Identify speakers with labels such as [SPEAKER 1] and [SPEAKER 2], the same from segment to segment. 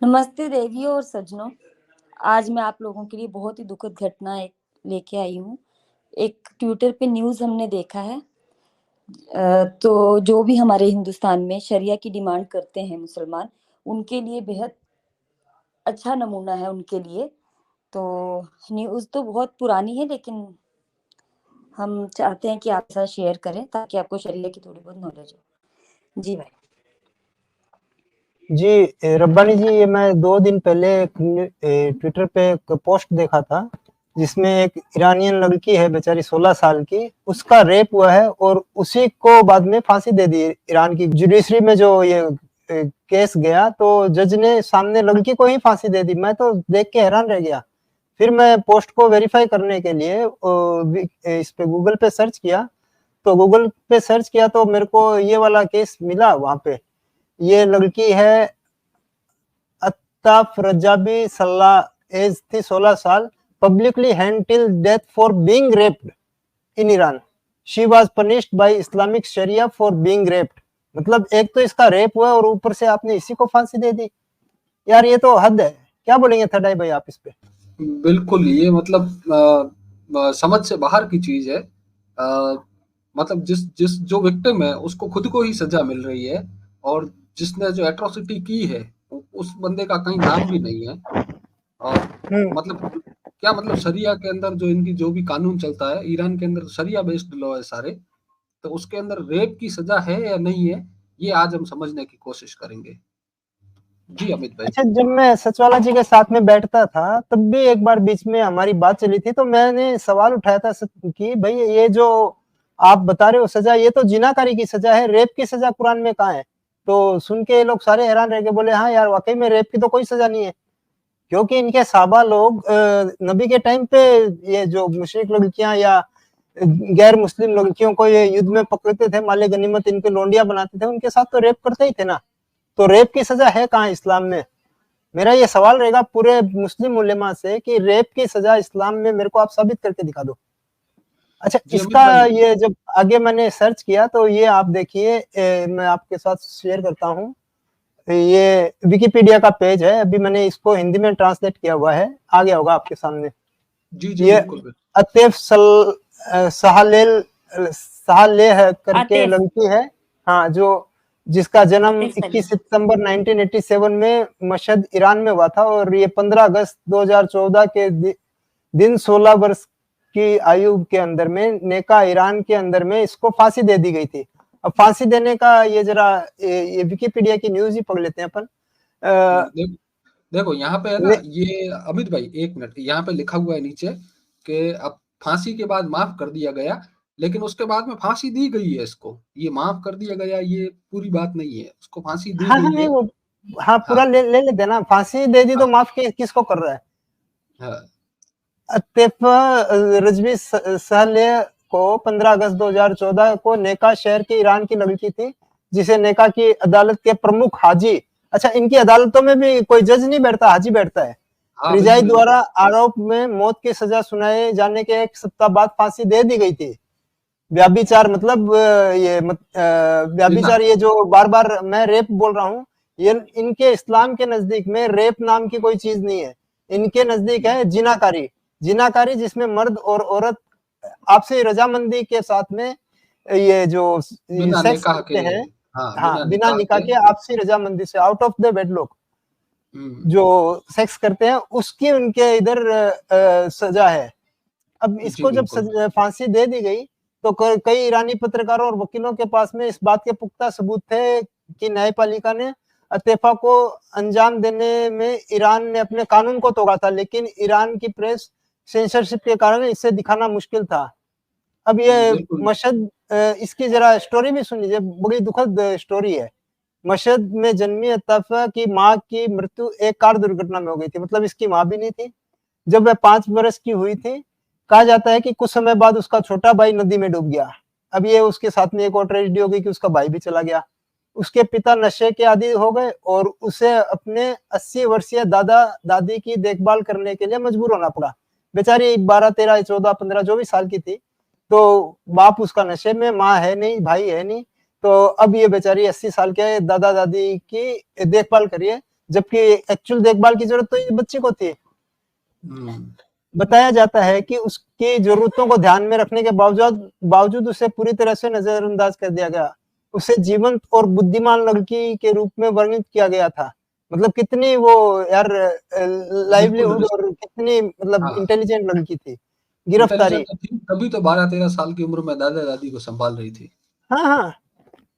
[SPEAKER 1] नमस्ते देवियों और सज्जनों। आज मैं आप लोगों के लिए बहुत ही दुखद घटना एक लेके आई हूँ। एक ट्विटर पे न्यूज़ हमने देखा है। तो जो भी हमारे हिंदुस्तान में शरिया की डिमांड करते हैं मुसलमान, उनके लिए बेहद अच्छा नमूना है उनके लिए। तो न्यूज़ तो बहुत पुरानी है, लेकिन हम चाहते हैं कि आप साथ शेयर करें ताकि आपको शरिया की थोड़ी बहुत नॉलेज हो। जी भाई।
[SPEAKER 2] जी रब्बानी जी, ये मैं 2 दिन पहले ट्विटर पे एक पोस्ट देखा था जिसमें एक ईरानियन लड़की है बेचारी 16 साल की, उसका रेप हुआ है और उसी को बाद में फांसी दे दी। ईरान की जुडिशरी में जो ये केस गया तो जज ने सामने लड़की को ही फांसी दे दी। मैं तो देख के हैरान रह गया। फिर मैं पोस्ट को वेरीफाई करने के लिए इस पे गूगल पे सर्च किया, तो मेरे को ये वाला केस मिला। वहां पे ये लड़की है अत्ताफ रजाबी सल्लाह, एज थी 16 साल, publicly hand till death for being raped in Iran. She was punished by Islamic sharia for being raped. मतलब एक तो इसका रेप हुआ और ऊपर से आपने इसी को फांसी दे दी। यार ये तो हद है। क्या बोलेंगे थडाई भाई आप इस पे?
[SPEAKER 3] बिल्कुल, ये मतलब समझ से बाहर की चीज है। मतलब जिस जिस जो विक्टिम है उसको खुद को ही सजा मिल रही है, और जिसने जो एट्रोसिटी की है उस बंदे का कहीं नाम भी नहीं है। और मतलब क्या मतलब शरिया के अंदर जो इनकी जो भी कानून चलता है, ईरान के अंदर शरिया बेस्ड लॉ है सारे, तो उसके अंदर रेप की सजा है या नहीं है, ये आज हम समझने की कोशिश करेंगे। जी अमित भाई।
[SPEAKER 2] अच्छा, जब मैं सचवाला जी के साथ में बैठता था तब भी एक बार बीच में हमारी बात चली थी, तो मैंने सवाल उठाया था कि भाई ये जो आप बता रहे हो सजा, ये तो जिनाकारी की सजा है, रेप की सजा कुरान में कहाँ है? तो सुन के ये लोग सारे हैरान रह गए, बोले हाँ यार वाकई में रेप की तो कोई सजा नहीं है। क्योंकि इनके साहबा लोग नबी के टाइम पे ये जो मुशरिक लड़कियां या गैर मुस्लिम लड़कियों को ये युद्ध में पकड़ते थे, माले गनीमत इनके लोंडिया बनाते थे, उनके साथ तो रेप करते ही थे ना। तो रेप की सजा है कहाँ इस्लाम में? मेरा ये सवाल रहेगा पूरे मुस्लिम उलेमा से कि रेप की सजा इस्लाम में मेरे को आप साबित करके दिखा दो। अच्छा,
[SPEAKER 3] जी अमित
[SPEAKER 2] इसका
[SPEAKER 3] भाई।
[SPEAKER 2] ये जब आगे मैंने सर्च किया तो ये आप देखिए, मैं आपके साथ शेयर करता हूँ। ये विकिपीडिया का पेज है, अभी मैंने इसको हिंदी में ट्रांसलेट किया हुआ है, आ गया होगा आपके सामने।
[SPEAKER 3] जी जी
[SPEAKER 2] ये
[SPEAKER 3] बिल्कुल बिल्कुल।
[SPEAKER 2] अतेफ साहलेह करके
[SPEAKER 1] आतिफ
[SPEAKER 2] लड़की है। हाँ, जो जिसका जन्म
[SPEAKER 1] आतिफ
[SPEAKER 2] 21
[SPEAKER 1] सलीम।
[SPEAKER 2] सितंबर 1987 में मशहद ईरान में हुआ था, और ये 15 अगस्त 2014 के दिन 16 वर्ष की आयु के अंदर में नेका ईरान के अंदर में इसको फांसी दे दी गई थी। अब फांसी देने का ये जरा ये विकिपीडिया की न्यूज ही पढ़ लेते हैं अपन।
[SPEAKER 3] देखो यहाँ पे है ना, ये अमित भाई एक मिनट, यहाँ पे लिखा हुआ है नीचे कि अब फांसी के बाद माफ कर दिया गया, लेकिन उसके बाद में फांसी दी गई है इसको। ये माफ कर दिया गया ये पूरी बात नहीं है, उसको फांसी दी
[SPEAKER 2] हाँ हाँ,
[SPEAKER 3] गई
[SPEAKER 2] नहीं
[SPEAKER 3] है।
[SPEAKER 2] वो, हाँ
[SPEAKER 3] हाँ
[SPEAKER 2] पूरा ले लेते ना, फांसी दे दी तो
[SPEAKER 3] हाँ
[SPEAKER 2] माफ किसको कर रहा है?
[SPEAKER 3] हाँ।
[SPEAKER 2] अत्तेफ रजवी सहले को 15 अगस्त 2014 को नेका शहर की ईरान की लड़की थी, जिसे नेका की अदालत के प्रमुख हाजी, अच्छा इनकी अदालतों में भी कोई जज नहीं बैठता, हाजी बैठता है,
[SPEAKER 3] हाँ
[SPEAKER 2] रिजाई
[SPEAKER 3] बिल्कुल
[SPEAKER 2] द्वारा आरोप में मौत की सजा सुनाए जाने के एक सप्ताह बाद फांसी दे दी गई थी। व्याभिचार मतलब
[SPEAKER 3] बिल्कुल।
[SPEAKER 2] व्याभिचार, ये जो बार बार मैं रेप बोल रहा हूँ, ये इनके इस्लाम के नजदीक में रेप नाम की कोई चीज नहीं है। इनके नजदीक है जिनाकारी। जिनाकारी जिसमें मर्द और औरत आपसी रजामंदी के साथ में ये जो
[SPEAKER 3] बिना
[SPEAKER 2] सेक्स
[SPEAKER 3] निकाह के।
[SPEAKER 2] करते हैं।
[SPEAKER 3] हाँ
[SPEAKER 2] हाँ,
[SPEAKER 3] बिना
[SPEAKER 2] बिना
[SPEAKER 3] निकाह
[SPEAKER 2] निकाह
[SPEAKER 3] के।
[SPEAKER 2] के आपसी रजामंदी से, आउट ऑफ द वेडलॉक
[SPEAKER 3] हम्म।
[SPEAKER 2] जो सेक्स करते हैं, उसकी उनके इधर सजा है। अब
[SPEAKER 3] जी
[SPEAKER 2] इसको जब
[SPEAKER 3] बिल्कुल।
[SPEAKER 2] फांसी दे दी गई तो कई ईरानी पत्रकारों और वकीलों के पास में इस बात के पुख्ता सबूत थे कि न्यायपालिका ने अतेफा को अंजाम देने में ईरान ने अपने कानून को तोड़ा था, लेकिन ईरान की प्रेस सेंसरशिप के कारण इसे दिखाना मुश्किल था। अब ये
[SPEAKER 3] बिल्कुल।
[SPEAKER 2] मशहद, इसकी जरा स्टोरी भी सुन लीजिए, बड़ी दुखद स्टोरी है। मशहद में जन्मी अताफा की माँ की मृत्यु एक कार दुर्घटना में हो गई थी, मतलब इसकी माँ भी नहीं थी जब वह 5 वर्ष की हुई थी। कहा जाता है कि कुछ समय बाद उसका छोटा भाई नदी में डूब गया। अब ये उसके साथ में एक और ट्रेजेडी हो गई कि उसका भाई भी चला गया। उसके पिता नशे के आदी हो गए और उसे अपने 80 वर्षीय दादा दादी की देखभाल करने के लिए मजबूर होना पड़ा। बेचारी 12, 13, 14, 15 जो भी साल की थी। तो बाप उसका नशे में, माँ है नहीं, भाई है नहीं। तो अब ये बेचारी 80 साल के दादा दादी की देखभाल करिए। जबकि एक्चुअल देखभाल की जरूरत तो इस बच्चे को थी। बताया जाता है कि उसकी जरूरतों को ध्यान में रखने के बावजूद उसे पूरी तरह से नजरअंदाज कर दिया गया। उसे जीवंत और बुद्धिमान लड़की के रूप में वर्णित किया गया था। मतलब कितनी वो यार लाइवलीहुड और कितनी मतलब इंटेलिजेंट लड़की थी। गिरफ्तारी
[SPEAKER 3] तभी तो 12-13 साल की उम्र में दादा दादी को संभाल रही थी।
[SPEAKER 2] हाँ,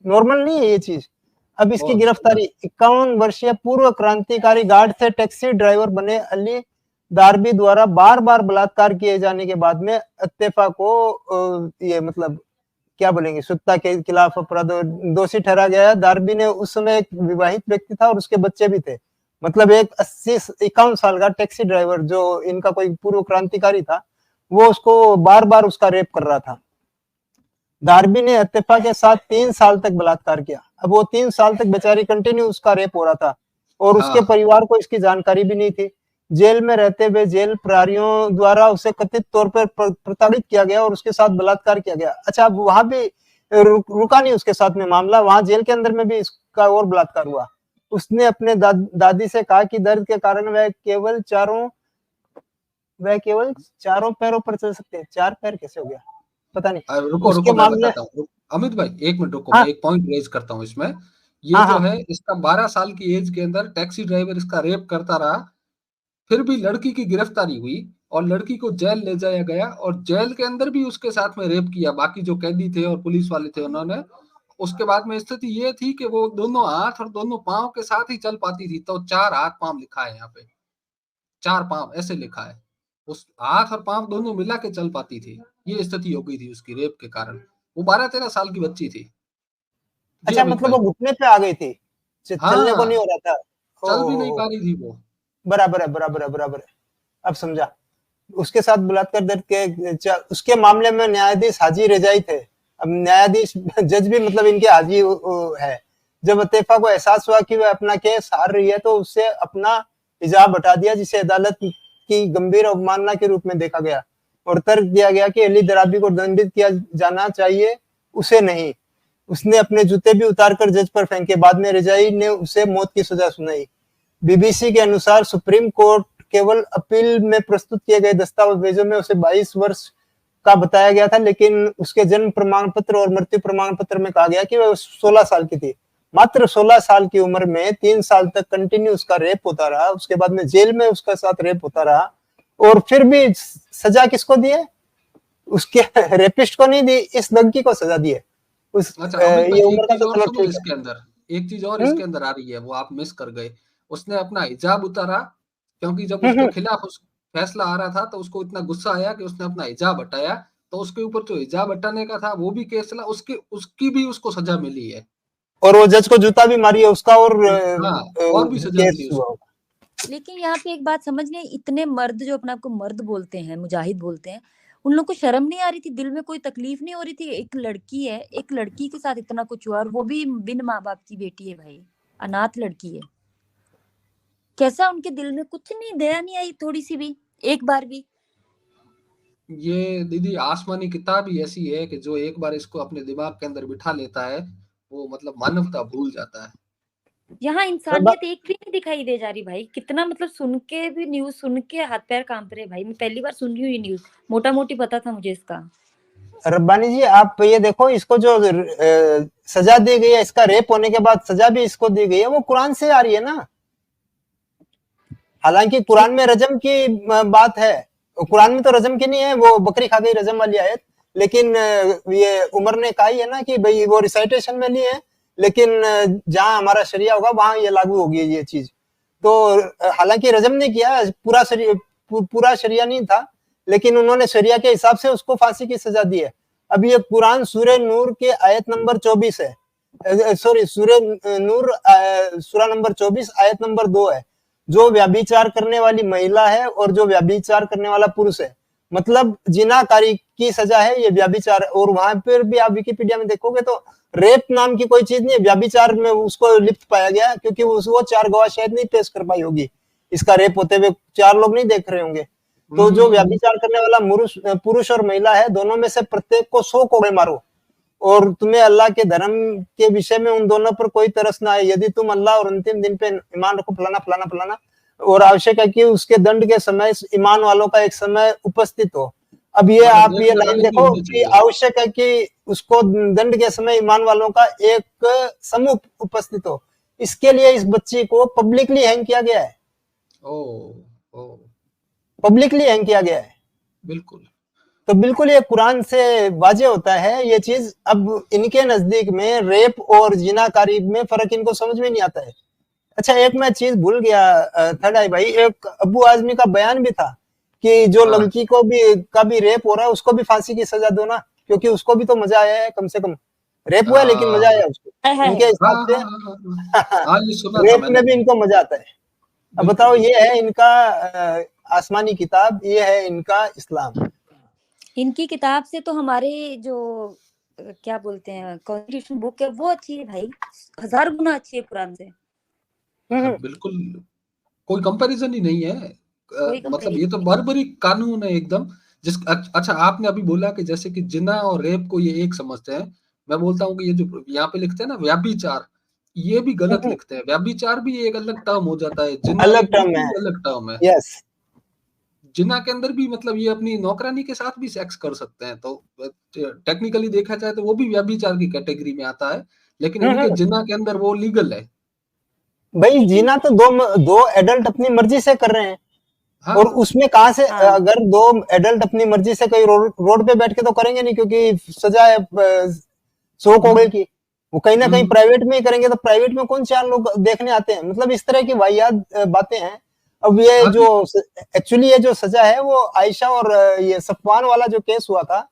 [SPEAKER 2] नॉर्मल नहीं है ये चीज। अब इसकी गिरफ्तारी 51 वर्षीय पूर्व क्रांतिकारी गार्ड से टैक्सी ड्राइवर बने अली दारबी द्वारा बार-बार बलात्कार किए जाने के बाद में इत्तेफा को ये मतलब क्या बोलेंगे सत्ता के खिलाफ अपराध दोषी ठहरा गया। दारबी ने उस समय एक विवाहित व्यक्ति था और उसके बच्चे भी थे। मतलब एक 51 साल का टैक्सी ड्राइवर जो इनका कोई पूर्व क्रांतिकारी था, वो उसको बार-बार उसका रेप कर रहा था। दारबी ने इत्तेफा के साथ 3 साल तक बलात्कार किया। अब वो 3 साल तक बेचारी कंटिन्यू उसका रेप हो रहा था और उसके परिवार को इसकी जानकारी भी नहीं थी। जेल में रहते हुए जेल प्रहरियों द्वारा उसे कथित तौर पर प्रताड़ित किया गया और उसके साथ बलात्कार किया गया। अच्छा, अब वहां भी रुका नहीं उसके साथ में मामला, वहां जेल के अंदर में भी इसका और बलात्कार हुआ। उसने अपने दादी से कहा कि दर्द के कारण वह केवल चारों पैरों पर चल सकते हैं। 4 पैर कैसे हो गया पता नहीं।
[SPEAKER 3] रुको मैं बताता हूँ अमित भाई, 1 मिनट रुको। मैं एक पॉइंट रेज करता हूँ इसमें। ये जो है इसका 12 साल की एज के अंदर टैक्सी ड्राइवर इसका रेप करता रहा, फिर भी लड़की की गिरफ्तारी हुई और लड़की को जेल ले जाया गया और जेल के अंदर भी उसके साथ में रेप किया बाकी जो कैदी थे और पुलिस वाले थे उन्होंने। उसके बाद में स्थिति ये थी कि वो दोनों हाथ और दोनों पांव के साथ ही चल पाती थी। तो 4 हाथ पांव लिखा है यहाँ पे, 4 पांव ऐसे लिखा है। उस हाथ और पांव दोनों मिला के चल पाती थी। ये स्थिति हो गई थी उसकी रेप के कारण। वो 12-13 साल की बच्ची थी।
[SPEAKER 2] अच्छा, मतलब वो घुटने पे आ गई थी, चलने को नहीं हो रहा था,
[SPEAKER 3] चल भी नहीं पा रही थी वो।
[SPEAKER 2] बराबर है। अब समझा। उसके साथ बलात्कार दर्ज के उसके मामले में न्यायाधीश हाजी रजाई थे। अब न्यायाधीश जज भी मतलब इनके हाजी है। जब इत्तेफा को एहसास हुआ कि वह अपना केस हार रही है तो उससे अपना हिजाब हटा दिया, जिसे अदालत की गंभीर अवमानना के रूप में देखा गया और तर्क दिया गया कि अली दराबी को दंडित किया जाना चाहिए, उसे नहीं। उसने अपने जूते भी उतारकर जज पर फेंके। बाद में रजाई ने उसे मौत की सजा सुनाई। बीबीसी के अनुसार सुप्रीम कोर्ट केवल अपील में प्रस्तुत किए गए दस्तावेजों में उसे 22 वर्ष का बताया गया था, लेकिन उसके जन्म प्रमाण पत्र और मृत्यु प्रमाण पत्र में कहा गया कि वह 16 साल की थी। मात्र 16 साल की उम्र में 3 साल तक कंटिन्यू उसका रेप होता रहा। उसके बाद में जेल में उसका साथ रेप होता रहा और फिर भी सजा किसको दी है? उसके रेपिस्ट को नहीं दी, इस लड़की को सजा दी है।
[SPEAKER 3] ये उम्र का तो चलो इसके अंदर एक चीज और इसके अंदर आ रही है, वो आप मिस कर गए। उसने अपना हिजाब उतारा, क्योंकि जब उसके खिलाफ फैसला आ रहा था तो उसको इतना गुस्सा आया कि उसने अपना हिजाब हटाया। तो उसके ऊपर जो हिजाब हटाने का था वो भी केस चला, उसकी भी उसको सजा मिली है
[SPEAKER 2] और वो जज को जूता भी मारी है उसका और
[SPEAKER 3] भी सजा मिली उसको।
[SPEAKER 1] लेकिन यहाँ पे एक बात समझ नहीं, इतने मर्द जो अपने आप को मर्द बोलते हैं, मुजाहिद बोलते हैं, उन लोग को शर्म नहीं आ रही थी? दिल में कोई तकलीफ नहीं हो रही थी? एक लड़की है, एक लड़की के साथ इतना कुछ हुआ और वो भी बिन माँ बाप की बेटी है भाई, अनाथ लड़की है। कैसा उनके दिल में कुछ नहीं, दया नहीं आई थोड़ी सी भी, एक बार भी?
[SPEAKER 3] ये दीदी आसमानी किताब ही ऐसी है कि जो एक बार इसको अपने दिमाग के अंदर बिठा लेता है वो मतलब मानवता भूल जाता है।
[SPEAKER 1] यहाँ इंसानियत एक भी नहीं दिखाई दे जा रही भाई। कितना मतलब सुन के भी, न्यूज सुन के हाथ पैर कांप रहे भाई। मैं पहली बार सुन रही हूँ ये न्यूज, मोटा मोटी पता था मुझे इसका।
[SPEAKER 2] रब्बानी जी, आप ये देखो, इसको जो सजा दी गई है, इसका रेप होने के बाद सजा भी इसको दी गई है, वो कुरान से आ रही है ना। हालांकि कुरान में रजम की बात है, कुरान में तो रजम की नहीं है, वो बकरी खा गई रजम वाली आयत। लेकिन ये उमर ने कहा है ना कि भाई वो रिसाइटेशन में नहीं है, लेकिन जहां हमारा शरिया होगा वहां ये लागू होगी ये चीज। तो हालांकि रजम ने किया, पूरा शरिया नहीं था, लेकिन उन्होंने शरिया के हिसाब से उसको फांसी की सजा दी है। अब ये कुरान सूरह नूर के आयत नंबर 24 है, सॉरी सूरह नूर सूरा नंबर 24 आयत नंबर 2 है। जो व्याभिचार करने वाली महिला है और जो व्याभिचार करने वाला पुरुष है, मतलब जिनाकारी की सजा है ये व्याभिचार। और वहां पर भी आप विकिपीडिया में देखोगे तो रेप नाम की कोई चीज नहीं है, व्याभिचार में उसको लिप्त पाया गया, क्योंकि वो 4 गवाह शायद नहीं पेश कर पाई होगी इसका रेप होते हुए, 4 लोग नहीं देख रहे होंगे। तो जो व्याभिचार करने वाला पुरुष और महिला है, दोनों में से प्रत्येक को 100 कोड़े मारो और तुम्हें अल्लाह के धर्म के विषय में उन दोनों पर कोई तरस ना आए, यदि तुम अल्लाह और अंतिम दिन पे ईमान रखो, फलाना फलाना फलाना, और आवश्यक है कि उसके दंड के समय ईमान वालों का एक समय उपस्थित हो। अब ये
[SPEAKER 3] मतलब
[SPEAKER 2] आप ये
[SPEAKER 3] देखने
[SPEAKER 2] लाइन
[SPEAKER 3] वाले भी
[SPEAKER 2] देखो
[SPEAKER 3] होने
[SPEAKER 2] कि
[SPEAKER 3] चाहिए।
[SPEAKER 2] आवश्यक है कि उसको दंड के समय ईमान वालों का एक समूह उपस्थित हो, इसके लिए इस बच्ची को पब्लिकली हैंग किया गया है,
[SPEAKER 3] ओ ओ
[SPEAKER 2] पब्लिकली हैंग किया गया है।
[SPEAKER 3] बिल्कुल।
[SPEAKER 2] तो बिल्कुल ये कुरान से वाजे होता है ये चीज। अब इनके नजदीक में रेप और जिनाकारी में फर्क इनको समझ में नहीं आता है। अच्छा, एक मैं चीज भूल गया थर्ड आई भाई, एक अबू आजमी का बयान भी था कि जो
[SPEAKER 3] हाँ
[SPEAKER 2] लड़की को भी का भी रेप हो रहा है उसको भी फांसी की सजा दो ना, क्योंकि उसको भी तो मजा आया है, कम से कम रेप हुआ है लेकिन मजा
[SPEAKER 3] हाँ
[SPEAKER 2] आया उसको,
[SPEAKER 1] है
[SPEAKER 2] इनके
[SPEAKER 3] हाँ
[SPEAKER 2] हिसाब
[SPEAKER 3] हाँ
[SPEAKER 2] से।
[SPEAKER 3] हाँ हाँ हाँ, ये सुना था
[SPEAKER 2] रेप
[SPEAKER 3] मैंने
[SPEAKER 2] में भी
[SPEAKER 3] भी।
[SPEAKER 2] इनको मजा आता है। अब
[SPEAKER 3] बिल्कुल
[SPEAKER 2] बताओ,
[SPEAKER 3] बिल्कुल।
[SPEAKER 2] ये है इनका आसमानी किताब, ये है इनका इस्लाम।
[SPEAKER 1] इनकी किताब से तो हमारे जो क्या बोलते हैं कॉन्स्टिट्यूशन बुक है वो अच्छी है भाई, 1000 गुना अच्छी है कुरान से।
[SPEAKER 3] हाँ
[SPEAKER 2] हम्म,
[SPEAKER 3] बिल्कुल, कोई कंपैरिजन ही नहीं है।
[SPEAKER 1] कोई
[SPEAKER 3] मतलब ये तो
[SPEAKER 1] कंपैरिजन
[SPEAKER 3] बर्बरिक कानून है एकदम। अच्छा, आपने अभी बोला कि जैसे कि जिना और रेप को ये एक समझते हैं। मैं बोलता हूँ कि ये जो यहाँ पे लिखते हैं ना व्याभिचार, ये भी गलत
[SPEAKER 2] हम्म,
[SPEAKER 3] लिखते हैं। व्याभिचार भी एक अलग टर्म हो जाता है, जिना
[SPEAKER 2] अलग
[SPEAKER 3] एक
[SPEAKER 2] टर्म है।
[SPEAKER 3] बिल्कुल अलग टर्म है।
[SPEAKER 2] यस।
[SPEAKER 3] जिना के अंदर भी मतलब ये अपनी नौकरानी के साथ भी सेक्स कर सकते हैं, तो टेक्निकली देखा जाए तो वो भी व्यभिचार की कैटेगरी में आता है, लेकिन इनके जिना के अंदर वो लीगल है।
[SPEAKER 2] भाई
[SPEAKER 1] लेकिन
[SPEAKER 2] जीना तो दो एडल्ट अपनी मर्जी से कर रहे हैं,
[SPEAKER 3] हाँ
[SPEAKER 2] और उसमें कहां से
[SPEAKER 1] हाँ
[SPEAKER 2] अगर दो एडल्ट अपनी मर्जी से कहीं रोड पे बैठ के तो करेंगे नहीं, क्योंकि सजा है शोक हो गई की। वो कहीं ना कहीं
[SPEAKER 3] हम्म,
[SPEAKER 2] प्राइवेट में ही करेंगे, तो प्राइवेट में कौन चार लोग देखने आते हैं, मतलब इस तरह की वाहियात बातें हैं। अब ये
[SPEAKER 3] हाँ
[SPEAKER 2] जो एक्चुअली ये जो सजा है वो आयशा और ये सफवान वाला जो केस हुआ था,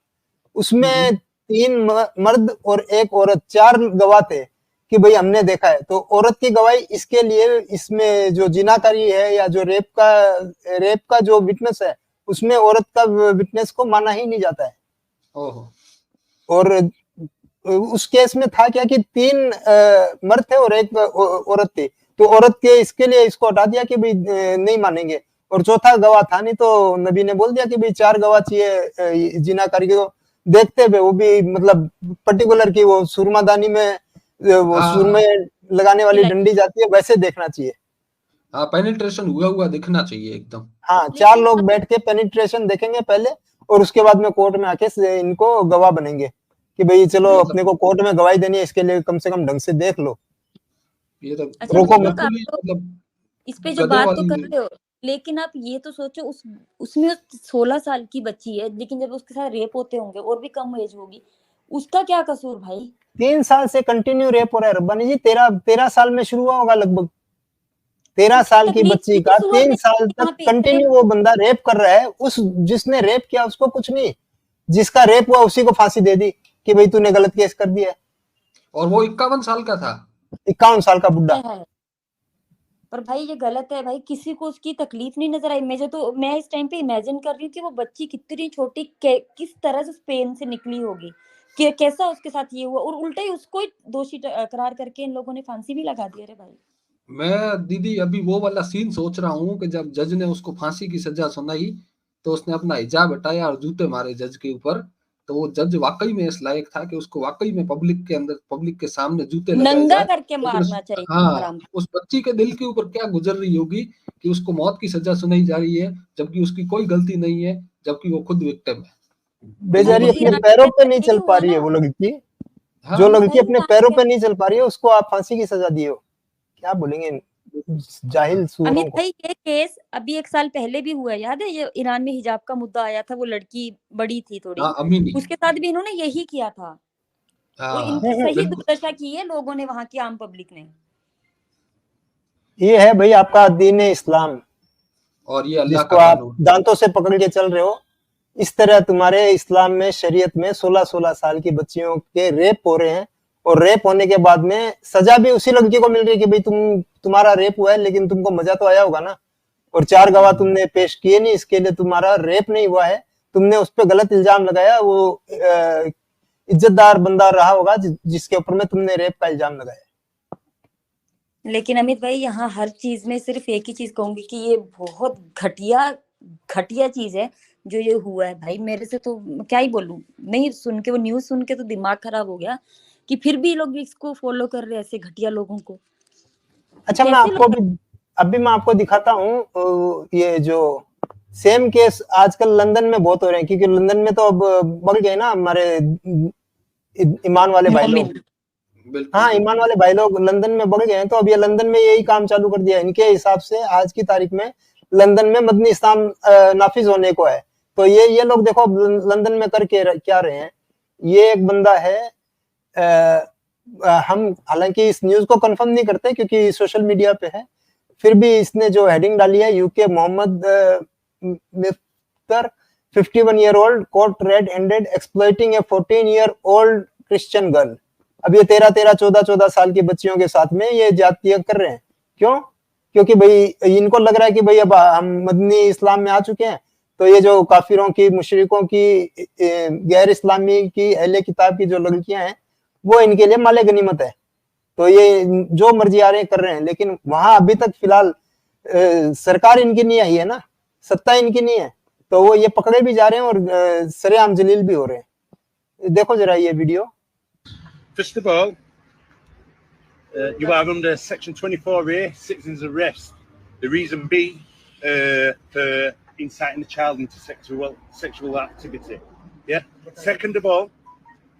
[SPEAKER 2] उसमें 3 मर्द और एक औरत, 4 गवाह थे कि भाई हमने देखा है। तो औरत की गवाही इसके लिए, इसमें जो जिनाकारी है या जो रेप का जो विटनेस है, उसमें औरत का विटनेस को माना ही नहीं जाता है।
[SPEAKER 3] ओहो
[SPEAKER 2] और उस केस में था क्या कि 3 मर्द थे और एक औरत थी, तो औरत के इसके लिए इसको हटा दिया कि भाई नहीं मानेंगे, और चौथा गवाह था नहीं, तो नबी ने बोल दिया कि भाई 4 गवाह चाहिए जिनाकारी को देखते हुए, वो भी मतलब पर्टिकुलर की वो सुरमादानी में वो
[SPEAKER 3] हाँ
[SPEAKER 2] सुर
[SPEAKER 3] हाँ
[SPEAKER 2] में लगाने वाली डंडी जाती है, वैसे देखना चाहिए।
[SPEAKER 3] हाँ, पेनिट्रेशन हुआ हुआ दिखना चाहिए एकदम।
[SPEAKER 2] हाँ, 4
[SPEAKER 1] लेकिन
[SPEAKER 2] लोग बैठ के पेनिट्रेशन देखेंगे पहले, और उसके बाद में कोर्ट में आके इनको गवाह बनेंगे कि भाई चलो
[SPEAKER 3] ये
[SPEAKER 2] अपने
[SPEAKER 3] मतलब
[SPEAKER 2] को कोर्ट में गवाही देनी है, इसके लिए कम से कम ढंग से देख लो,
[SPEAKER 3] ये तो
[SPEAKER 1] अच्छा
[SPEAKER 2] रोको
[SPEAKER 1] दीपक,
[SPEAKER 2] मत।
[SPEAKER 1] आप
[SPEAKER 3] बिल्कुल ही
[SPEAKER 1] तो
[SPEAKER 3] मतलब
[SPEAKER 1] इस पे जो
[SPEAKER 3] गधे
[SPEAKER 1] बात तो
[SPEAKER 3] वाली।
[SPEAKER 1] कर रहे हो, लेकिन आप ये तो सोचो उसमें 16 साल की बच्ची है, लेकिन जब उसके साथ रेप होते होंगे और भी कम एज होगी, उसका क्या कसूर भाई?
[SPEAKER 2] 3 साल से कंटिन्यू रेप हो रहा है रब्बानी जी, 13 साल में शुरू हुआ होगा लगभग। 13
[SPEAKER 1] उसकी
[SPEAKER 2] साल की
[SPEAKER 1] तकलीफ
[SPEAKER 2] बच्ची
[SPEAKER 1] की तो
[SPEAKER 2] का
[SPEAKER 1] सूरत
[SPEAKER 2] 3
[SPEAKER 1] है
[SPEAKER 2] साल तक
[SPEAKER 1] यहाँ पे
[SPEAKER 2] कंटिन्यू
[SPEAKER 1] रेप।
[SPEAKER 2] वो बंदा रेप कर रहा है। उस जिसने रेप किया उसको कुछ नहीं, जिसका रेप हुआ उसी को फांसी दे दी कि भाई तूने गलत केस कर दिया।
[SPEAKER 3] और वो 51 साल का था।
[SPEAKER 2] 51 साल का बुढ़ा।
[SPEAKER 1] है पर भाई ये गलत है भाई, किसी को उसकी तकलीफ नहीं नजर आई। मैं इस टाइम पे इमेजिन कर रही हूँ कि वो बच्ची कितनी छोटी किस तरह से स्पेन से निकली होगी, कि कैसा उसके साथ ये हुआ, और उल्टा ही उसको ही दोषी करार करके इन लोगों ने फांसी भी लगा दी। अरे भाई
[SPEAKER 3] मैं दीदी अभी वो वाला सीन सोच रहा हूँ कि जब जज ने उसको फांसी की सजा सुनाई, तो उसने अपना हिजाब हटाया और जूते मारे जज के ऊपर। तो वो जज वाकई में इस लायक था कि उसको वाकई में पब्लिक के अंदर, पब्लिक के सामने जूते लगाए
[SPEAKER 1] नंगा
[SPEAKER 3] जाए।
[SPEAKER 1] करके
[SPEAKER 3] लेकिन
[SPEAKER 1] मारना चाहिए
[SPEAKER 3] हाँ,
[SPEAKER 1] हराम।
[SPEAKER 3] उस बच्ची के दिल के ऊपर क्या गुजर रही होगी कि उसको मौत की सजा सुनाई जा रही है, जबकि उसकी कोई गलती नहीं है, जबकि वो खुद विक्टिम है। तो वो
[SPEAKER 2] बेचारी
[SPEAKER 1] भाई
[SPEAKER 2] अपने
[SPEAKER 3] बच्ची,
[SPEAKER 1] ईरान
[SPEAKER 2] पैरों
[SPEAKER 1] के
[SPEAKER 2] पे
[SPEAKER 1] अंदर
[SPEAKER 2] नहीं
[SPEAKER 1] यही
[SPEAKER 2] चल पा
[SPEAKER 1] हुआ
[SPEAKER 2] रही है
[SPEAKER 1] ना।
[SPEAKER 2] वो लड़की, जो
[SPEAKER 3] हाँ
[SPEAKER 2] लड़की
[SPEAKER 1] भाई
[SPEAKER 2] अपने
[SPEAKER 1] ईरान
[SPEAKER 2] पैरों
[SPEAKER 1] के
[SPEAKER 2] पे नहीं चल पा रही है उसको आप फांसी की सजा दिए हो, क्या बोलेंगे जाहिल सूरों
[SPEAKER 1] अमित
[SPEAKER 2] को।
[SPEAKER 1] भाई, ये केस अभी 1 साल पहले भी हुआ है, याद है? ये ईरान में हिजाब का मुद्दा आया था, वो लड़की बड़ी थी थोड़ी,
[SPEAKER 3] हाँ अमीनी।
[SPEAKER 1] उसके साथ भी इन्होंने यही किया था, और
[SPEAKER 3] हाँ
[SPEAKER 1] इनकी सही
[SPEAKER 3] बिल्कुल।
[SPEAKER 1] दुर्दशा की है लोगों ने, वहां की आम पब्लिक ने।
[SPEAKER 2] ये है भाई आपका दीन इस्लाम,
[SPEAKER 3] और ये अल्लाह
[SPEAKER 2] जिसको
[SPEAKER 3] का
[SPEAKER 2] आप
[SPEAKER 3] कानून।
[SPEAKER 2] दांतों से पकड़ के चल रहे हो। इस तरह तुम्हारे इस्लाम में, शरीयत में 16-16 साल की बच्चियों के रेप हो रहे हैं, और रेप होने के बाद में सजा भी उसी लड़की को मिल रही है कि भाई तुम्हारा रेप हुआ है, लेकिन तुमको मजा तो आया होगा ना, और 4 गवाह तुमने पेश किए नहीं, इसके लिए तुम्हारा रेप नहीं हुआ है, तुमने उस पर गलत इल्जाम लगाया, वो इज्जतदार बंदा रहा होगा जिसके ऊपर में तुमने रेप का इल्जाम लगाया।
[SPEAKER 1] लेकिन अमित भाई, यहाँ हर चीज में सिर्फ एक ही चीज कहूंगी कि ये बहुत घटिया घटिया चीज है जो ये हुआ है। भाई मेरे से तो क्या ही बोलूं, नहीं सुन के, वो न्यूज सुन के तो दिमाग खराब हो गया कि फिर भी लोग इसको फॉलो कर रहे हैं, ऐसे घटिया लोगों को।
[SPEAKER 2] अच्छा, मैं
[SPEAKER 1] कैसे
[SPEAKER 2] आपको भी अभी मैं आपको दिखाता हूँ ये जो सेम केस आजकल लंदन में बहुत हो रहे हैं, क्योंकि लंदन में तो अब बढ़ गए ना हमारे ईमान वाले भाई लोग।
[SPEAKER 3] बिल्कुल
[SPEAKER 2] हाँ, ईमान वाले भाई लोग लंदन में बढ़ गए हैं, तो अब ये लंदन में यही काम चालू कर दिया है। इनके हिसाब से आज की तारीख में लंदन में मदनी इस्लाम नाफिज होने को है। तो ये लोग देखो अब लंदन में करके क्या रहे हैं। ये एक बंदा है, हम हालांकि इस न्यूज को कंफर्म नहीं करते क्योंकि सोशल मीडिया पे है, फिर भी इसने जो हेडिंग डाली है, UK Mohammad मिफ्तर 51 year old caught red-handed exploiting a 14 year old Christian girl। अब ये 13-14 साल की बच्चियों के साथ में ये जातियां कर रहे हैं। क्यों? क्योंकि भाई इनको लग रहा है कि भाई अब हम मदनी इस्लाम में आ चुके हैं, तो ये जो काफिरों की, मुशरिकों की, गैर इस्लामी की, अहले किताब की जो लड़कियां हैं, वो इनके लिए माले गनीमत है। तो ये जो मर्जी आ रहे हैं कर रहे हैं। लेकिन वहां अभी तक फिलहाल सरकार इनकी नहीं आई है ना, सत्ता इनकी नहीं है, तो वो ये पकड़े भी जा रहे हैं और सरेआम जलील भी हो रहे हैं। देखो जरा ये video.
[SPEAKER 4] First of all, you are under Section 24A, citizens arrest. The reason being for inciting a child into sexual activity. Yeah. Second of all,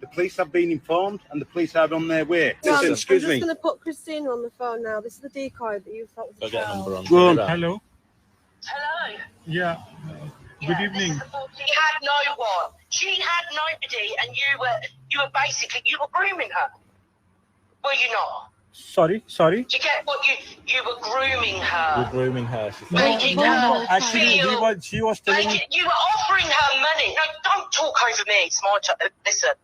[SPEAKER 4] the police have been informed and the police are on their way. Listen, excuse
[SPEAKER 5] I'm
[SPEAKER 4] me.
[SPEAKER 5] just going to put Christina on the phone now. This is the decoy that you thought was a child.
[SPEAKER 4] Go on.
[SPEAKER 6] Hello.
[SPEAKER 7] Hello.
[SPEAKER 6] Yeah. Good evening.
[SPEAKER 7] She had no one. She had nobody, and you were basically grooming her. Were you not?
[SPEAKER 6] Sorry.
[SPEAKER 7] Do you get what you were grooming her?
[SPEAKER 4] Grooming her.
[SPEAKER 7] Making her
[SPEAKER 6] Actually,
[SPEAKER 7] feel.
[SPEAKER 6] she was telling me.
[SPEAKER 7] You were offering her money. No, don't talk over me. It's my turn. Listen.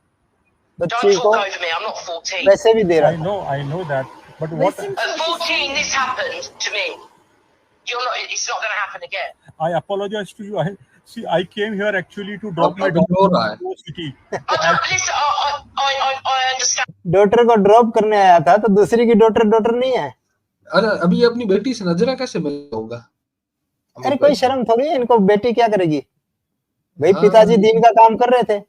[SPEAKER 7] Don't
[SPEAKER 2] बच्ची
[SPEAKER 7] talk
[SPEAKER 2] को
[SPEAKER 7] over me. I'm not 14.
[SPEAKER 2] पैसे भी दे रहा था।
[SPEAKER 6] I know that. But what
[SPEAKER 5] Listen
[SPEAKER 7] At 14, this happened to me. It's not going to happen again.
[SPEAKER 6] I apologize to you. I came here actually to drop
[SPEAKER 3] आपका
[SPEAKER 6] my
[SPEAKER 3] video हो रहा है।
[SPEAKER 6] daughter to city.
[SPEAKER 7] Listen, I understand.
[SPEAKER 2] Daughter को drop करने आया था, तो दूसरी की डॉटर नहीं है।
[SPEAKER 3] अरे अभी ये अपनी बेटी से नजरा कैसे मिल होगा?
[SPEAKER 2] अरे कोई शर्म थोड़ी है इनको, बेटी क्या करेगी भाई?
[SPEAKER 3] हाँ।
[SPEAKER 2] पिताजी दीन का काम कर रहे थे,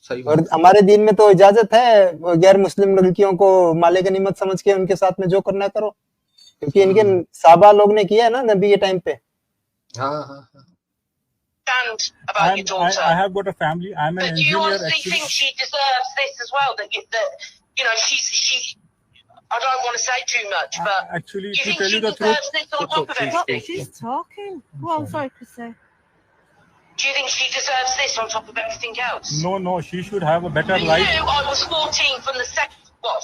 [SPEAKER 3] सही
[SPEAKER 2] और
[SPEAKER 3] बात।
[SPEAKER 2] हमारे दीन में तो इजाजत है गैर मुस्लिम लड़कियों को माले गनीमत समझ के उनके साथ में जो करना है करो, क्योंकि इनके साहबा लोग ने किया है ना नबी के टाइम पे।
[SPEAKER 3] हाँ।
[SPEAKER 7] About your daughter.
[SPEAKER 6] I have got a family. I'm an
[SPEAKER 7] But you
[SPEAKER 6] engineer
[SPEAKER 7] honestly
[SPEAKER 6] actually.
[SPEAKER 7] think she deserves this as well? That she. I don't want to say too much, but
[SPEAKER 6] Actually,
[SPEAKER 7] you
[SPEAKER 6] to
[SPEAKER 7] think
[SPEAKER 6] tell
[SPEAKER 7] she
[SPEAKER 6] you the truth,
[SPEAKER 7] deserves this on top of everything?
[SPEAKER 5] She's talking. Go on, sorry, Chrissy.
[SPEAKER 7] Do you think she deserves this on top of everything else?
[SPEAKER 6] no, she should have a better
[SPEAKER 7] You
[SPEAKER 6] life.
[SPEAKER 7] knew I was 14 from the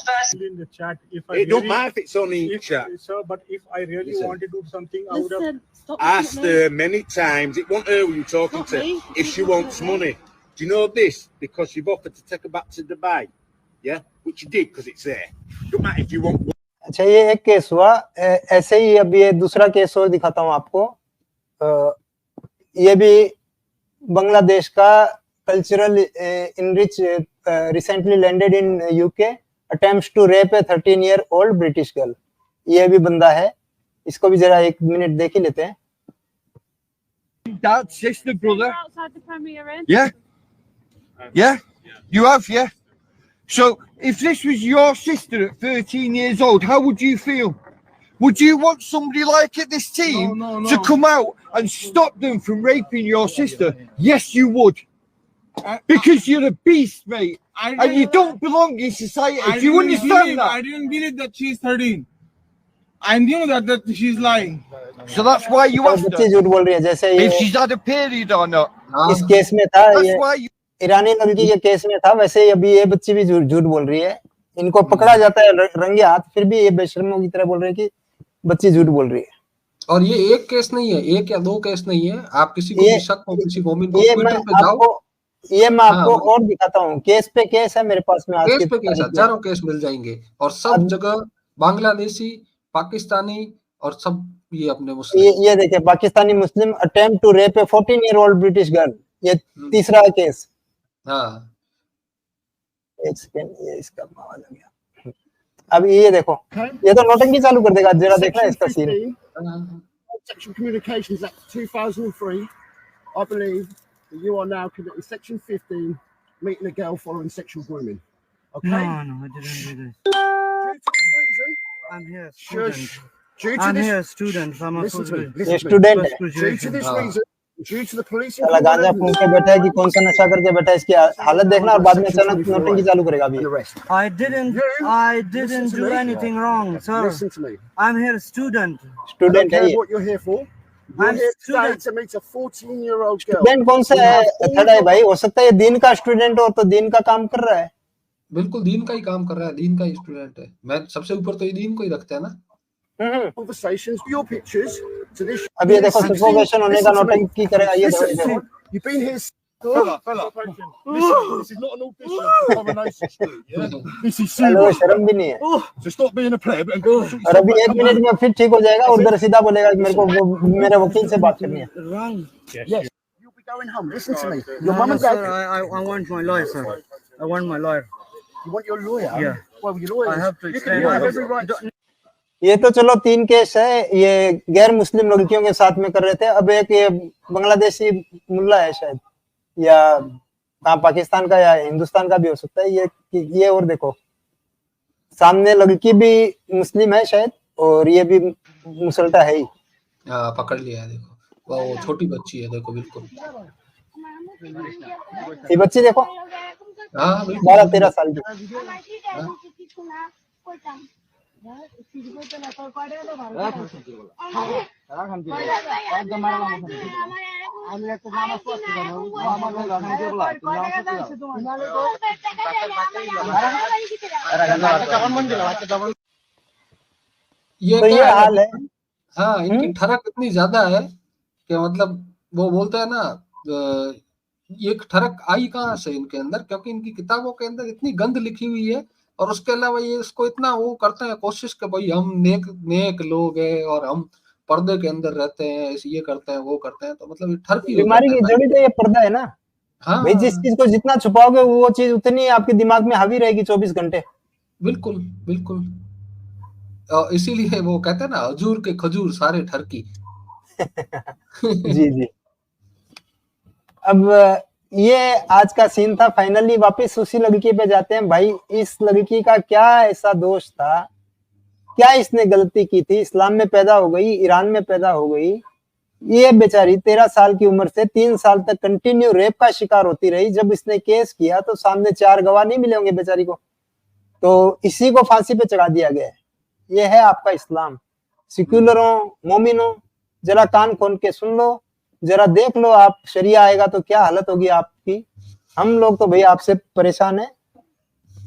[SPEAKER 7] first.
[SPEAKER 6] In the chat, if I
[SPEAKER 4] It don't
[SPEAKER 6] really,
[SPEAKER 4] matter if it's only
[SPEAKER 6] if,
[SPEAKER 4] chat.
[SPEAKER 6] sir, but if I really
[SPEAKER 4] Listen.
[SPEAKER 6] wanted to do something, I would have.
[SPEAKER 5] Listen, stop looking
[SPEAKER 4] Asked
[SPEAKER 5] at me.
[SPEAKER 4] her many times. It wasn't her who you're talking
[SPEAKER 5] Not
[SPEAKER 4] to.
[SPEAKER 5] me.
[SPEAKER 4] If she wants money. Do you know this? Because you've offered to take her back to Dubai. Yeah? Which you did because it's there. Don't matter if you want.
[SPEAKER 2] अच्छा, ये एक case हुआ। ऐसे ही अब ये दूसरा case और दिखाता हूँ आपको। ये भी बांग्लादेश का cultural enrich recently landed in UK, attempts to rape a 13 year old British girl. ये भी बंदा है, इसको भी जरा एक मिनट देख ही लेते हैं।
[SPEAKER 8] Dad, sister, brother.
[SPEAKER 5] Outside the Premier Inn.
[SPEAKER 8] Yeah, you have, yeah. So, if this was your sister at 13 years old, how would you feel? Would you want somebody like it, this team,
[SPEAKER 9] No.
[SPEAKER 8] to come out and stop them from raping your sister? Yes, you would. Because you're a beast, mate. And you don't belong in society. Do you understand that?
[SPEAKER 9] I didn't believe that she's 13. I knew that she's lying.
[SPEAKER 8] So that's why you asked
[SPEAKER 2] बच्ची
[SPEAKER 8] her
[SPEAKER 2] झूठ बोल रही है, जैसे
[SPEAKER 8] if
[SPEAKER 2] ये
[SPEAKER 8] she's had a period or not.
[SPEAKER 2] इस case में था,
[SPEAKER 8] That's
[SPEAKER 2] ये
[SPEAKER 8] why you.
[SPEAKER 2] ईरानी लड़की के केस में था, वैसे ही अभी ये बच्ची भी झूठ बोल रही है। इनको पकड़ा जाता है रंगे हाथ, फिर भी ये बेशर्मों की तरह बोल रहे हैं कि बच्ची झूठ बोल रही है।
[SPEAKER 3] और ये एक केस नहीं है, एक या दो केस नहीं है। आप किसी को भी शक हो, किसी मोमिन को
[SPEAKER 2] ये
[SPEAKER 3] ट्विटर
[SPEAKER 2] मैं
[SPEAKER 3] पे जाओ,
[SPEAKER 2] आपको और दिखाता हूँ। केस पे केस है मेरे पास में, आज
[SPEAKER 3] केस
[SPEAKER 2] की
[SPEAKER 3] पे केस,
[SPEAKER 2] तारीख में।
[SPEAKER 3] हजारों केस मिल जाएंगे, और सब जगह बांग्लादेशी, पाकिस्तानी और सब ये अपने मुस्लिम।
[SPEAKER 2] ये देखिए, पाकिस्तानी मुस्लिम attempt to rape a 14 year old British girl, ये तीसरा केस।
[SPEAKER 3] हाँ,
[SPEAKER 2] एक सेकंड, ये इसका मामला आ गया। अब ये देखो, ये तो नौटंकी चालू कर देगा, जरा देखना इसका scene.
[SPEAKER 8] Sexual Communications Act 2003.
[SPEAKER 10] I believe that you are now committing Section 15, meeting a girl following sexual grooming. Okay?
[SPEAKER 11] No, I didn't do this.
[SPEAKER 10] Due to this reason,
[SPEAKER 11] I'm here,
[SPEAKER 10] shush.
[SPEAKER 11] student.
[SPEAKER 10] Due to
[SPEAKER 11] I'm
[SPEAKER 10] this,
[SPEAKER 11] here, student. I'm a
[SPEAKER 10] listen to me.
[SPEAKER 11] first
[SPEAKER 10] Listen
[SPEAKER 2] ये
[SPEAKER 10] to me.
[SPEAKER 2] Student है,
[SPEAKER 10] Due to
[SPEAKER 11] graduation.
[SPEAKER 10] this reason, due to the police
[SPEAKER 2] साला गांजा फूंक के बैठा है कि कौन सा नशा करके बैठा है, इसकी हालत देखना, और बाद में अचानक नोटिंग चालू करेगा अभी।
[SPEAKER 10] and arrest.
[SPEAKER 11] I didn't
[SPEAKER 10] listen to
[SPEAKER 11] do
[SPEAKER 10] me.
[SPEAKER 11] anything wrong, sir.
[SPEAKER 10] Listen to me.
[SPEAKER 11] I'm here, student.
[SPEAKER 10] I don't
[SPEAKER 2] student है
[SPEAKER 10] care
[SPEAKER 2] ये।
[SPEAKER 10] what you're here for. You're
[SPEAKER 11] I'm
[SPEAKER 10] here today
[SPEAKER 11] student.
[SPEAKER 10] to meet a 14-year-old girl.
[SPEAKER 2] Student कौन सा
[SPEAKER 10] We
[SPEAKER 2] है?
[SPEAKER 10] have all
[SPEAKER 2] third है
[SPEAKER 10] got-
[SPEAKER 2] भाई, हो सकता है ये दीन का स्टूडेंट हो, तो दीन का काम कर रहा है।
[SPEAKER 3] बिल्कुल दीन का ही काम कर रहा है, दीन का ही स्टूडेंट है। मैं सबसे ऊपर तो ये दीन को ही रखते हैं ना।
[SPEAKER 10] conversations, your pictures to this.
[SPEAKER 2] अब ये देखो सफोकेशन होने का नौटंकी करेगा ये देखो।
[SPEAKER 10] You've been here.
[SPEAKER 9] Fella, listen, this is not an audition for Coronation Street, yeah? This is
[SPEAKER 2] hello,
[SPEAKER 9] serious.
[SPEAKER 2] शर्म भी नहीं है।
[SPEAKER 9] So stop being a pleb and go.
[SPEAKER 2] और अभी 1 मिनट में फिर ठीक हो जाएगा, उधर सीधा बोलेगा कि मेरे को मेरे वकील से बात करनी है।
[SPEAKER 11] Wrong.
[SPEAKER 10] Yes. You'll be going home. Listen to me. Your
[SPEAKER 11] No,
[SPEAKER 10] mum
[SPEAKER 11] no,
[SPEAKER 10] and dad.
[SPEAKER 11] sir, I want my lawyer, sir. I want my lawyer.
[SPEAKER 10] You want your lawyer?
[SPEAKER 11] Yeah.
[SPEAKER 10] Well, your lawyer.
[SPEAKER 11] I have to
[SPEAKER 10] You
[SPEAKER 11] explain.
[SPEAKER 10] have every right.
[SPEAKER 2] ये तो चलो 3 case है, ये गैर मुस्लिम लड़कियों के साथ में कर रहे थे। अब एक ये बांग्लादेशी मुल्ला है शायद, या कहाँ पाकिस्तान का या हिंदुस्तान का भी हो सकता है। ये और देखो, सामने लड़की भी मुस्लिम है शायद, और ये भी मुसलटा है ही।
[SPEAKER 3] हाँ, पकड़ लिया है, देखो वो छोटी बच्ची है, देखो बिल्कुल।
[SPEAKER 2] ये बच्ची देखो,
[SPEAKER 3] हाँ बिल्कुल
[SPEAKER 2] 12-13 साल की।
[SPEAKER 3] ये
[SPEAKER 2] तो ये
[SPEAKER 3] क्या है?
[SPEAKER 2] हाल है।
[SPEAKER 3] हाँ, इनकी ठरक इतनी ज्यादा है कि मतलब वो बोलते हैं ना, ये ठरक आई कहाँ से इनके अंदर, क्योंकि इनकी किताबों के अंदर इतनी गंद लिखी हुई है, और उसके अलावा ये इसको इतना वो करते हैं कोशिश कि भाई हम नेक लोग हैं और हम पर्दे के अंदर रहते हैं, ये करते हैं वो करते हैं, तो मतलब ये ठरक ही हो
[SPEAKER 2] बीमारी
[SPEAKER 3] जाता
[SPEAKER 2] की
[SPEAKER 3] है
[SPEAKER 2] जड़ी तो ये पर्दा है ना।
[SPEAKER 3] हाँ
[SPEAKER 2] भाई जिस चीज को जितना छुपाओगे वो चीज उतनी आपके दिमाग में हावी रहेगी 24 घंटे।
[SPEAKER 3] बिल्कुल बिल्कुल। इसीलिए वो कहते हैं ना, हजूर के खजूर सारे ठरकी।
[SPEAKER 2] जी जी। अब ये आज का सीन था। फाइनली वापस उसी लड़की पे जाते हैं। भाई इस लड़की का क्या ऐसा दोष था, क्या इसने गलती की थी? इस्लाम में पैदा हो गई, ईरान में पैदा हो गई, ये बेचारी 13 साल की उम्र से 3 साल तक कंटिन्यू रेप का शिकार होती रही। जब इसने केस किया तो सामने 4 गवाह नहीं मिले होंगे बेचारी को, तो इसी को फांसी पे चढ़ा दिया गया है। ये है आपका इस्लाम। सेक्युलरों, मोमिनों, जरा कान खोल के सुन लो, जरा देख लो, आप शरिया आएगा तो क्या हालत होगी आपकी। हम लोग तो भैया आपसे परेशान हैं।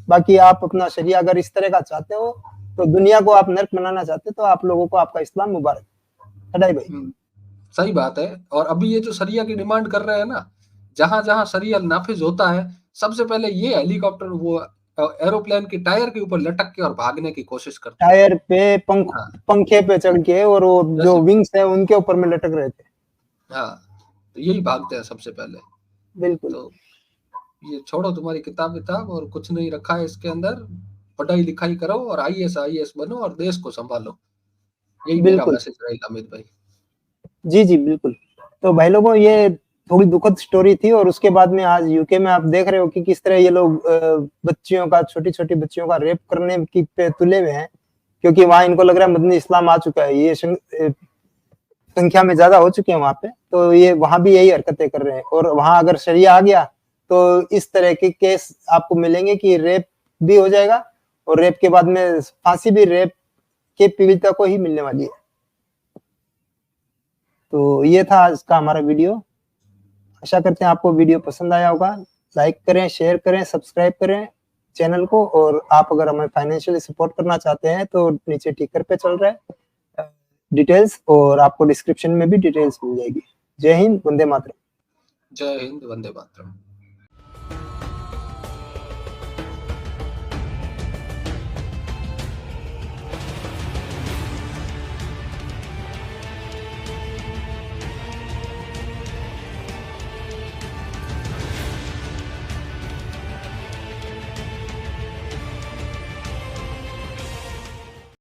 [SPEAKER 2] बाकी आप अपना शरिया अगर इस तरह का चाहते हो, तो दुनिया को आप नर्क बनाना चाहते तो आप लोगों को आपका इस्लाम मुबारक। हटाई भाई
[SPEAKER 3] सही बात है। और अभी ये जो शरिया की डिमांड कर रहे हैं ना, जहां जहां शरिया नाफिज होता है, सबसे पहले ये हेलीकॉप्टर वो एरोप्लेन के टायर के ऊपर लटक के और भागने की कोशिश करते हैं।
[SPEAKER 2] टायर पे पंखे पे चढ़ के, और वो जो विंग्स है उनके ऊपर में लटक रहे थे।
[SPEAKER 3] हाँ, तो यही भागते हैं सबसे पहले।
[SPEAKER 2] बिल्कुल।
[SPEAKER 3] तो ये छोड़ो तुम्हारी किताब और कुछ नहीं रखा है इसके अंदर, पढ़ाई लिखाई करो और IAS बनो और देश को संभालो। यही मेरा मैसेज रहेगा अमित भाई।
[SPEAKER 2] जी जी बिल्कुल। तो भाई लोगों, ये थोड़ी दुखद स्टोरी थी। और उसके बाद में आज यूके में आप देख रहे हो कि किस तरह ये लोग बच्चियों का, छोटी छोटी बच्चियों का रेप करने की पे तुले हुए हैं, क्योंकि वहां इनको लग रहा है मदनी इस्लाम आ चुका है, ये संख्या में ज्यादा हो चुके हैं वहां पे, तो ये वहां भी यही हरकतें कर रहे हैं। और वहां अगर शरिया आ गया तो इस तरह के केस आपको मिलेंगे कि रेप भी हो जाएगा, और रेप के बाद में फांसी भी रेप के पीड़िता को ही मिलने वाली है। तो ये था आज का हमारा वीडियो। आशा करते हैं आपको वीडियो पसंद आया होगा। लाइक करें, शेयर करें, सब्सक्राइब करें चैनल को। और आप अगर हमें फाइनेंशियली सपोर्ट करना चाहते हैं तो नीचे टिकर पे चल रहा है डिटेल्स, और आपको डिस्क्रिप्शन में भी डिटेल्स मिल जाएगी। जय हिंद, वंदे मातरम।
[SPEAKER 3] जय हिंद, वंदे मातरम।